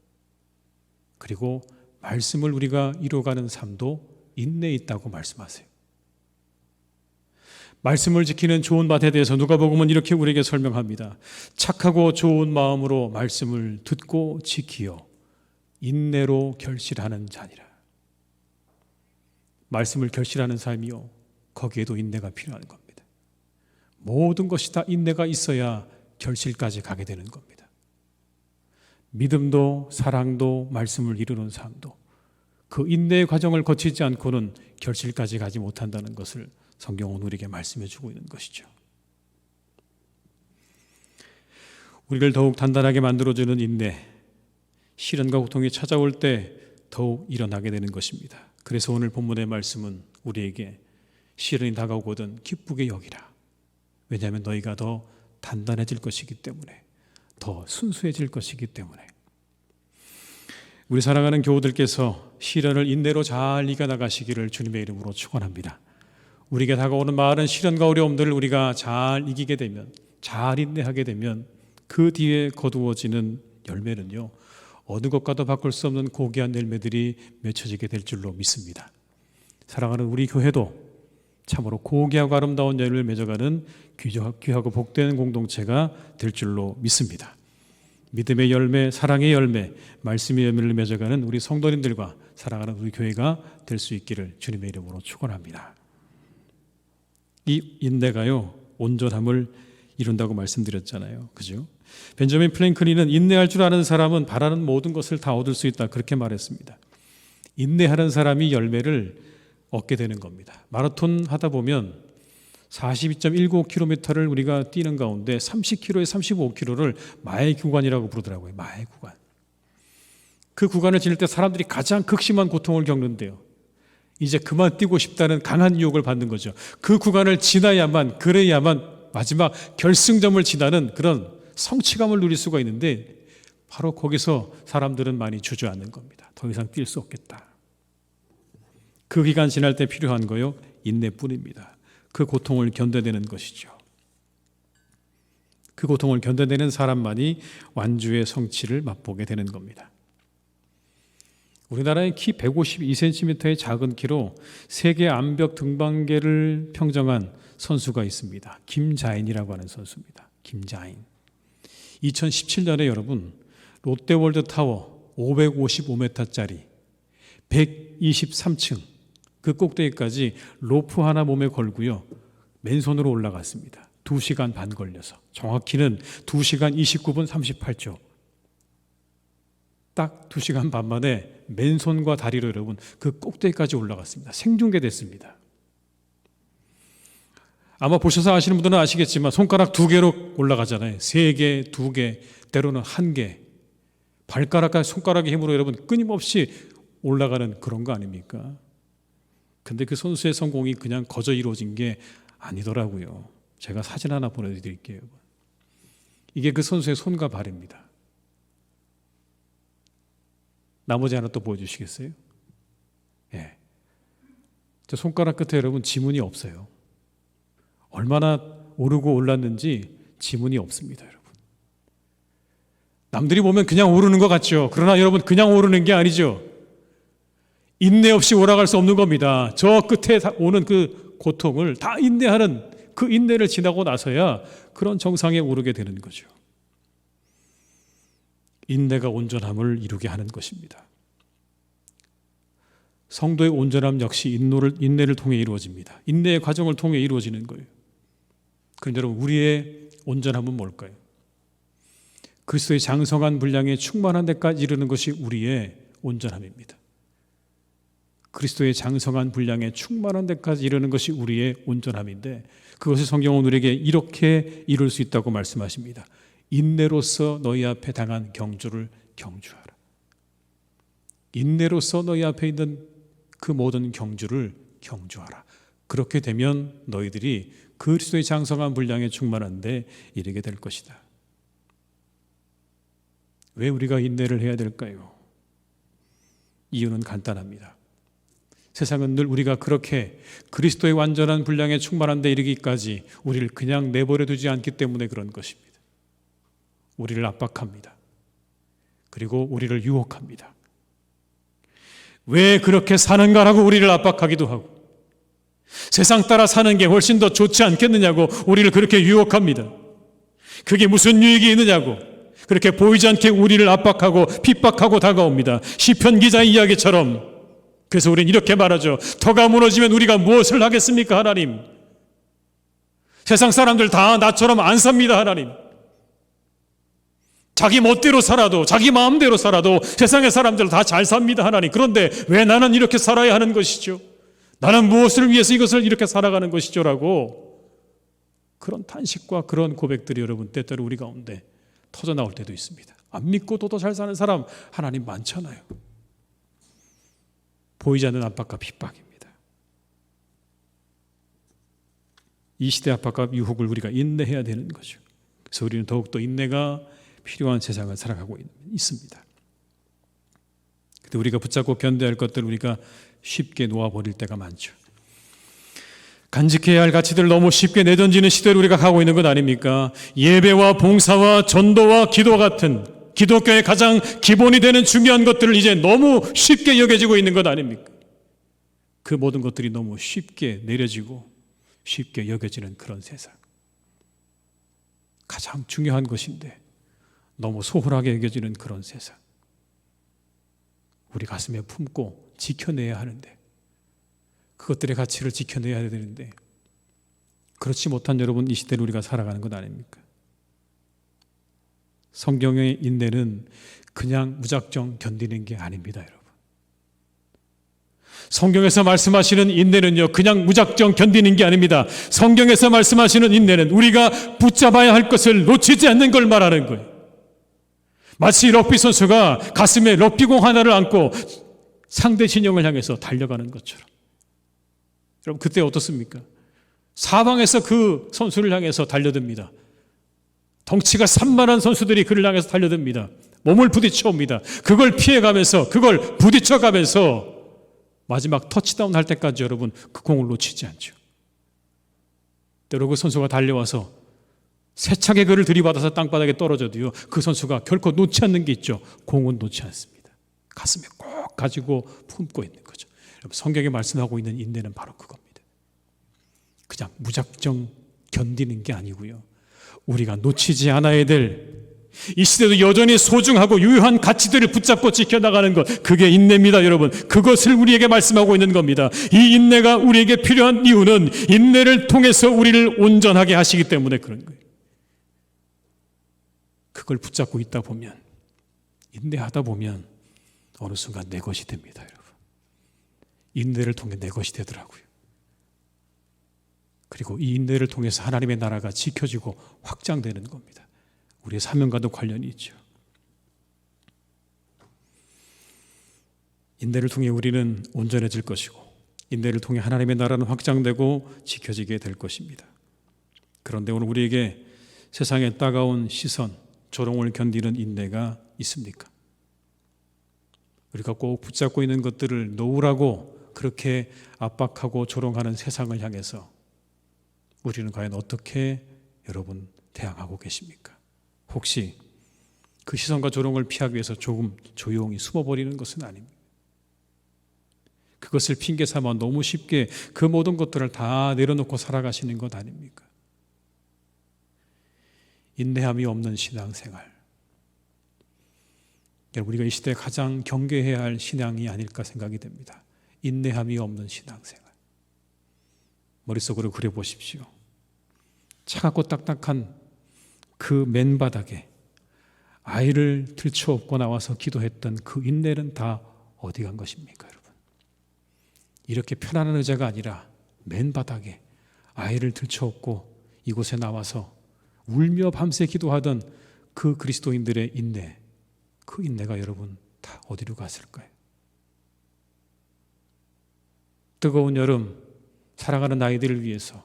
그리고 말씀을 우리가 이루어가는 삶도 인내에 있다고 말씀하세요. 말씀을 지키는 좋은 밭에 대해서 누가복음은 이렇게 우리에게 설명합니다. 착하고 좋은 마음으로 말씀을 듣고 지키어 인내로 결실하는 자니라. 말씀을 결실하는 삶이요, 거기에도 인내가 필요한 겁니다. 모든 것이 다 인내가 있어야 결실까지 가게 되는 겁니다. 믿음도 사랑도 말씀을 이루는 삶도 그 인내의 과정을 거치지 않고는 결실까지 가지 못한다는 것을 성경은 우리에게 말씀해 주고 있는 것이죠. 우리를 더욱 단단하게 만들어주는 인내, 시련과 고통이 찾아올 때 더욱 일어나게 되는 것입니다. 그래서 오늘 본문의 말씀은 우리에게 시련이 다가오거든 기쁘게 여기라. 왜냐하면 너희가 더 단단해질 것이기 때문에, 더 순수해질 것이기 때문에. 우리 사랑하는 교우들께서 시련을 인내로 잘 이겨나가시기를 주님의 이름으로 축원합니다. 우리에게 다가오는 많은 시련과 어려움들을 우리가 잘 이기게 되면, 잘 인내하게 되면 그 뒤에 거두어지는 열매는요, 어느 것과도 바꿀 수 없는 고귀한 열매들이 맺혀지게 될 줄로 믿습니다. 사랑하는 우리 교회도 참으로 고귀하고 아름다운 열매를 맺어가는 귀하고 복된 공동체가 될 줄로 믿습니다. 믿음의 열매, 사랑의 열매, 말씀의 열매를 맺어가는 우리 성도님들과 사랑하는 우리 교회가 될 수 있기를 주님의 이름으로 축원합니다. 이 인내가요, 온전함을 이룬다고 말씀드렸잖아요. 그죠? 벤저민 프랭클린은 인내할 줄 아는 사람은 바라는 모든 것을 다 얻을 수 있다, 그렇게 말했습니다. 인내하는 사람이 열매를 얻게 되는 겁니다. 마라톤 하다 보면 42.195km를 우리가 뛰는 가운데 30km에 35km를 마일 구간이라고 부르더라고요. 마일 구간. 그 구간을 지날 때 사람들이 가장 극심한 고통을 겪는데요, 이제 그만 뛰고 싶다는 강한 유혹을 받는 거죠. 그 구간을 지나야만, 그래야만 마지막 결승점을 지나는 그런 성취감을 누릴 수가 있는데, 바로 거기서 사람들은 많이 주저앉는 겁니다. 더 이상 뛸 수 없겠다. 그 기간 지날 때 필요한 거요, 인내뿐입니다. 그 고통을 견뎌내는 것이죠. 그 고통을 견뎌내는 사람만이 완주의 성취를 맛보게 되는 겁니다. 우리나라의 키 152cm의 작은 키로 세계 암벽 등반계를 평정한 선수가 있습니다. 김자인이라고 하는 선수입니다. 김자인. 2017년에 여러분, 롯데월드타워 555m짜리 123층 그 꼭대기까지 로프 하나 몸에 걸고요, 맨손으로 올라갔습니다. 2시간 반 걸려서. 정확히는 2시간 29분 38초. 딱 2시간 반 만에 맨손과 다리로 여러분 그 꼭대기까지 올라갔습니다. 생중계됐습니다. 아마 보셔서 아시는 분들은 아시겠지만 손가락 2개로 올라가잖아요. 3개, 2개, 때로는 1개. 발가락과 손가락의 힘으로 여러분 끊임없이 올라가는 그런 거 아닙니까? 근데 그 선수의 성공이 그냥 거저 이루어진 게 아니더라고요. 제가 사진 하나 보내드릴게요. 이게 그 선수의 손과 발입니다. 나머지 하나 또 보여주시겠어요? 예. 저 손가락 끝에 여러분 지문이 없어요. 얼마나 오르고 올랐는지 지문이 없습니다, 여러분. 남들이 보면 그냥 오르는 것 같죠. 그러나 여러분 그냥 오르는 게 아니죠. 인내 없이 올라갈 수 없는 겁니다. 저 끝에 오는 그 고통을 다 인내하는 그 인내를 지나고 나서야 그런 정상에 오르게 되는 거죠. 인내가 온전함을 이루게 하는 것입니다. 성도의 온전함 역시 인내를 통해 이루어집니다. 인내의 과정을 통해 이루어지는 거예요. 그런데 여러분 우리의 온전함은 뭘까요? 그리스도의 장성한 분량에 충만한 데까지 이르는 것이 우리의 온전함입니다. 그리스도의 장성한 분량에 충만한 데까지 이르는 것이 우리의 온전함인데 그것을 성경은 우리에게 이렇게 이룰 수 있다고 말씀하십니다. 인내로서 너희 앞에 당한 경주를 경주하라. 인내로서 너희 앞에 있는 그 모든 경주를 경주하라. 그렇게 되면 너희들이 그리스도의 장성한 분량에 충만한 데 이르게 될 것이다. 왜 우리가 인내를 해야 될까요? 이유는 간단합니다. 세상은 늘 우리가 그렇게 그리스도의 완전한 분량에 충만한 데 이르기까지 우리를 그냥 내버려 두지 않기 때문에 그런 것입니다. 우리를 압박합니다. 그리고 우리를 유혹합니다. 왜 그렇게 사는가라고 우리를 압박하기도 하고 세상 따라 사는 게 훨씬 더 좋지 않겠느냐고 우리를 그렇게 유혹합니다. 그게 무슨 유익이 있느냐고 그렇게 보이지 않게 우리를 압박하고 핍박하고 다가옵니다. 시편 기자의 이야기처럼. 그래서 우리는 이렇게 말하죠. 터가 무너지면 우리가 무엇을 하겠습니까, 하나님? 세상 사람들 다 나처럼 안 삽니다, 하나님. 자기 멋대로 살아도 자기 마음대로 살아도 세상의 사람들 다 잘 삽니다, 하나님. 그런데 왜 나는 이렇게 살아야 하는 것이죠? 나는 무엇을 위해서 이것을 이렇게 살아가는 것이죠? 라고 그런 탄식과 그런 고백들이 여러분 때때로 우리 가운데 터져 나올 때도 있습니다. 안 믿고 더 잘 사는 사람 하나님 많잖아요. 보이지 않는 압박과 핍박입니다. 이 시대 압박과 유혹을 우리가 인내해야 되는 거죠. 그래서 우리는 더욱더 인내가 필요한 세상을 살아가고 있습니다. 근데 우리가 붙잡고 견뎌야 할 것들을 우리가 쉽게 놓아버릴 때가 많죠. 간직해야 할 가치들을 너무 쉽게 내던지는 시대로 우리가 가고 있는 것 아닙니까? 예배와 봉사와 전도와 기도 같은 기독교의 가장 기본이 되는 중요한 것들을 이제 너무 쉽게 여겨지고 있는 것 아닙니까? 그 모든 것들이 너무 쉽게 내려지고 쉽게 여겨지는 그런 세상. 가장 중요한 것인데 너무 소홀하게 여겨지는 그런 세상. 우리 가슴에 품고 지켜내야 하는데 그것들의 가치를 지켜내야 되는데 그렇지 못한 여러분 이 시대를 우리가 살아가는 것 아닙니까? 성경의 인내는 그냥 무작정 견디는 게 아닙니다, 여러분. 성경에서 말씀하시는 인내는요, 그냥 무작정 견디는 게 아닙니다. 성경에서 말씀하시는 인내는 우리가 붙잡아야 할 것을 놓치지 않는 걸 말하는 거예요. 마치 럭비 선수가 가슴에 럭비공 하나를 안고 상대 진영을 향해서 달려가는 것처럼. 여러분 그때 어떻습니까? 사방에서 그 선수를 향해서 달려듭니다. 덩치가 산만한 선수들이 그를 향해서 달려듭니다. 몸을 부딪혀옵니다. 그걸 피해가면서 그걸 부딪혀가면서 마지막 터치다운 할 때까지 여러분 그 공을 놓치지 않죠. 때로 그 선수가 달려와서 세차게 그를 들이받아서 땅바닥에 떨어져도요 그 선수가 결코 놓지 않는 게 있죠. 공은 놓지 않습니다. 가슴에 꼭 가지고 품고 있는 거죠. 여러분 성경에 말씀하고 있는 인내는 바로 그겁니다. 그냥 무작정 견디는 게 아니고요. 우리가 놓치지 않아야 될 이 시대도 여전히 소중하고 유효한 가치들을 붙잡고 지켜나가는 것, 그게 인내입니다, 여러분. 그것을 우리에게 말씀하고 있는 겁니다. 이 인내가 우리에게 필요한 이유는 인내를 통해서 우리를 온전하게 하시기 때문에 그런 거예요. 그걸 붙잡고 있다 보면, 인내하다 보면 어느 순간 내 것이 됩니다, 여러분. 인내를 통해 내 것이 되더라고요. 그리고 이 인내를 통해서 하나님의 나라가 지켜지고 확장되는 겁니다. 우리의 사명과도 관련이 있죠. 인내를 통해 우리는 온전해질 것이고, 인내를 통해 하나님의 나라는 확장되고 지켜지게 될 것입니다. 그런데 오늘 우리에게 세상의 따가운 시선, 조롱을 견디는 인내가 있습니까? 우리가 꼭 붙잡고 있는 것들을 놓으라고 그렇게 압박하고 조롱하는 세상을 향해서 우리는 과연 어떻게 여러분 대항하고 계십니까? 혹시 그 시선과 조롱을 피하기 위해서 조금 조용히 숨어버리는 것은 아닙니다. 그것을 핑계 삼아 너무 쉽게 그 모든 것들을 다 내려놓고 살아가시는 것 아닙니까? 인내함이 없는 신앙생활, 우리가 이 시대에 가장 경계해야 할 신앙이 아닐까 생각이 됩니다. 인내함이 없는 신앙생활. 머릿속으로 그려보십시오. 차갑고 딱딱한 그 맨바닥에 아이를 들쳐업고 나와서 기도했던 그 인내는 다 어디 간 것입니까, 여러분? 이렇게 편안한 의자가 아니라 맨바닥에 아이를 들쳐업고 이곳에 나와서 울며 밤새 기도하던 그 그리스도인들의 인내, 그 인내가 여러분 다 어디로 갔을까요? 뜨거운 여름 사랑하는 아이들을 위해서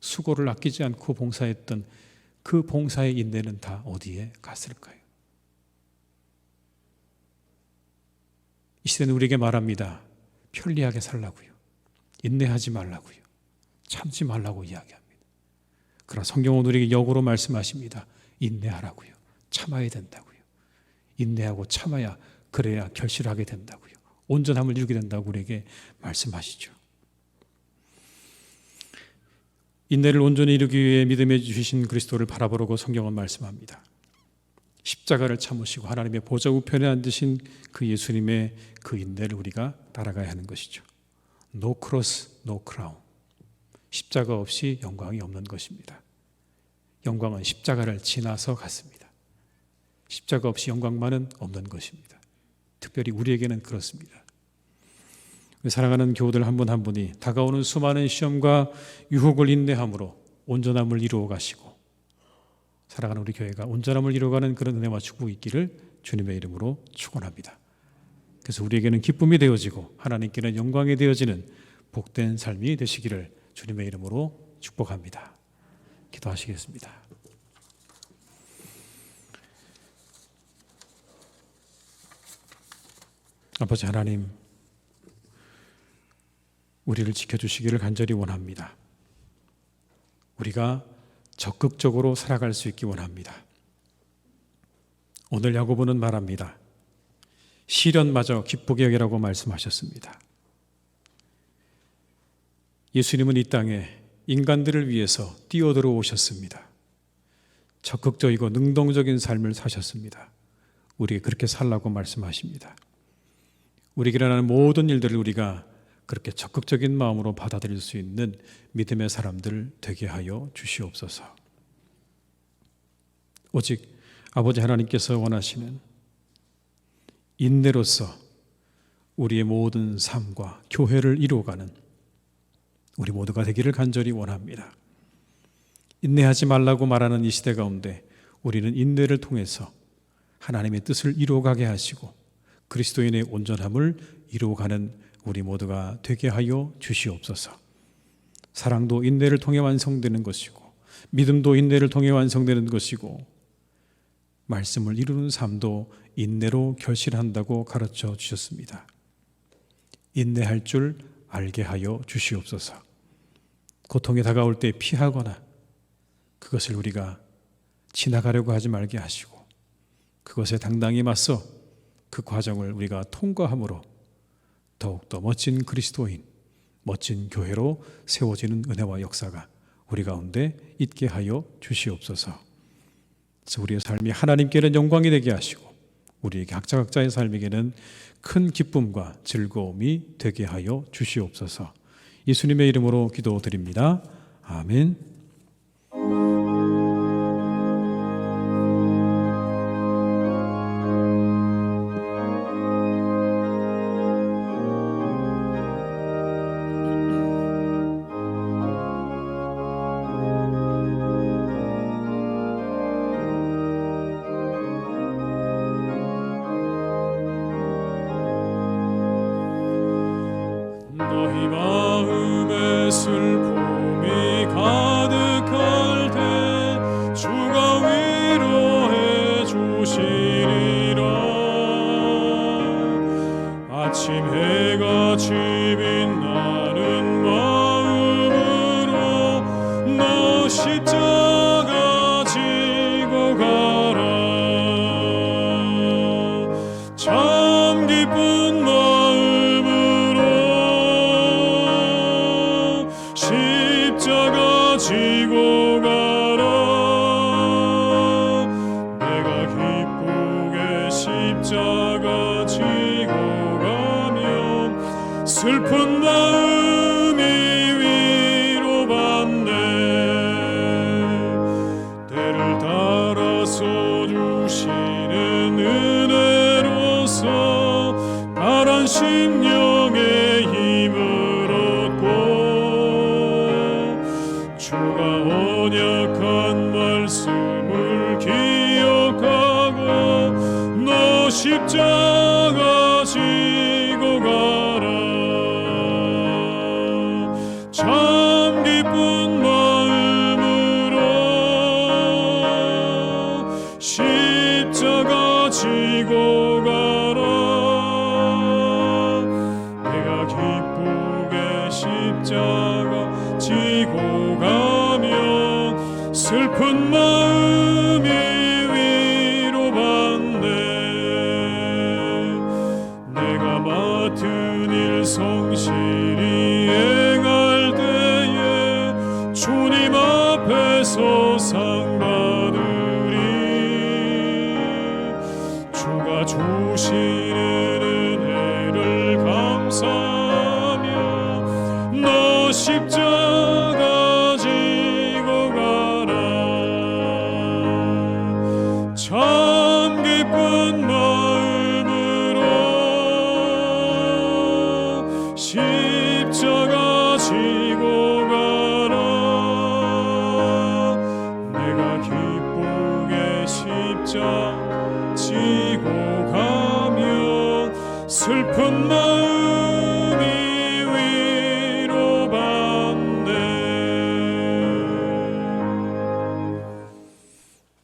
수고를 아끼지 않고 봉사했던 그 봉사의 인내는 다 어디에 갔을까요? 이 시대는 우리에게 말합니다. 편리하게 살라고요. 인내하지 말라고요. 참지 말라고 이야기합니다. 그러나 성경은 우리에게 역으로 말씀하십니다. 인내하라고요. 참아야 된다고요. 인내하고 참아야 그래야 결실하게 된다고요. 온전함을 이루게 된다고 우리에게 말씀하시죠. 인내를 온전히 이루기 위해 믿음에 주신 그리스도를 바라보라고 성경은 말씀합니다. 십자가를 참으시고 하나님의 보좌 우편에 앉으신 그 예수님의 그 인내를 우리가 따라가야 하는 것이죠. No cross, no crown. 십자가 없이 영광이 없는 것입니다. 영광은 십자가를 지나서 갔습니다. 십자가 없이 영광만은 없는 것입니다. 특별히 우리에게는 그렇습니다. 사랑하는 교우들 한 분 한 분이 다가오는 수많은 시험과 유혹을 인내함으로 온전함을 이루어 가시고, 사랑하는 우리 교회가 온전함을 이루어가는 그런 은혜와 축복이 있기를 주님의 이름으로 축원합니다. 그래서 우리에게는 기쁨이 되어지고 하나님께는 영광이 되어지는 복된 삶이 되시기를 주님의 이름으로 축복합니다. 기도하시겠습니다. 아버지 하나님, 우리를 지켜주시기를 간절히 원합니다. 우리가 적극적으로 살아갈 수 있기 원합니다. 오늘 야고보는 말합니다. 시련마저 기쁘게 여기라고 말씀하셨습니다. 예수님은 이 땅에 인간들을 위해서 뛰어들어 오셨습니다. 적극적이고 능동적인 삶을 사셨습니다. 우리에게 그렇게 살라고 말씀하십니다. 우리에게 일어나는 모든 일들을 우리가 그렇게 적극적인 마음으로 받아들일 수 있는 믿음의 사람들 되게 하여 주시옵소서. 오직 아버지 하나님께서 원하시는 인내로서 우리의 모든 삶과 교회를 이루어가는 우리 모두가 되기를 간절히 원합니다. 인내하지 말라고 말하는 이 시대 가운데 우리는 인내를 통해서 하나님의 뜻을 이루어가게 하시고 그리스도인의 온전함을 이루어가는 우리 모두가 되게 하여 주시옵소서. 사랑도 인내를 통해 완성되는 것이고 믿음도 인내를 통해 완성되는 것이고 말씀을 이루는 삶도 인내로 결실한다고 가르쳐 주셨습니다. 인내할 줄 알게 하여 주시옵소서. 고통이 다가올 때 피하거나 그것을 우리가 지나가려고 하지 말게 하시고 그것에 당당히 맞서 그 과정을 우리가 통과함으로 더욱더 멋진 그리스도인, 멋진 교회로 세워지는 은혜와 역사가 우리 가운데 있게 하여 주시옵소서. 그래서 우리의 삶이 하나님께는 영광이 되게 하시고 우리에게 각자의 삶에게는 큰 기쁨과 즐거움이 되게 하여 주시옵소서. 예수님의 이름으로 기도드립니다. 아멘. 주시리라. 아침 해같이 빛나는 마음으로 너 십자가 지고 가라. 참 기쁜 마음으로 십자가 지고 가라. 내가 기쁘게 십자가 지고 가면 슬픈 마음이 위로받네. 때를 따라서 주시는 은혜로서 바란 심령의 힘을 얻고 주가 언약한 말씀을 기억하고 너 십자가 지고 가라. 참 기쁜 마음으로 십자가 지고 가라. 내가 기쁘게 십자가 지고 가면 슬픈 마음이 위로받네. 내가 맡은 일 성실히 행할 때에 주님 앞에서 상 받으리. 주가 주시는 은혜를 감사하며 너 십자가 지고 가라. 참 기쁜 마음으로 십자가 지고 가라. 내가 기쁘게 십자가 지고 가면 슬픈 마음이 위로받네.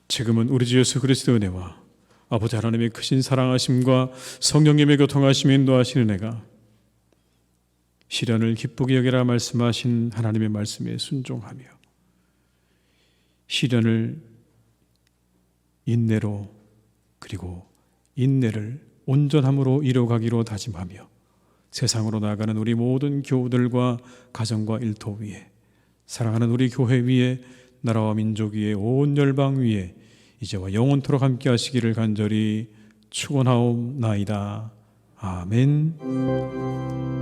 지금은 우리 주 예수 그리스도의 은혜와 아버지 하나님의 크신 사랑하심과 성령님의 교통하심 인도하시는 은혜가 시련을 기쁘게 여기라 말씀하신 하나님의 말씀에 순종하며 시련을 인내로 그리고 인내를 온전함으로 이뤄가기로 다짐하며 세상으로 나아가는 우리 모든 교우들과 가정과 일터 위에 사랑하는 우리 교회 위에 나라와 민족 위에 온 열방 위에 이제와 영원토록 함께 하시기를 간절히 축원하옵나이다. 아멘.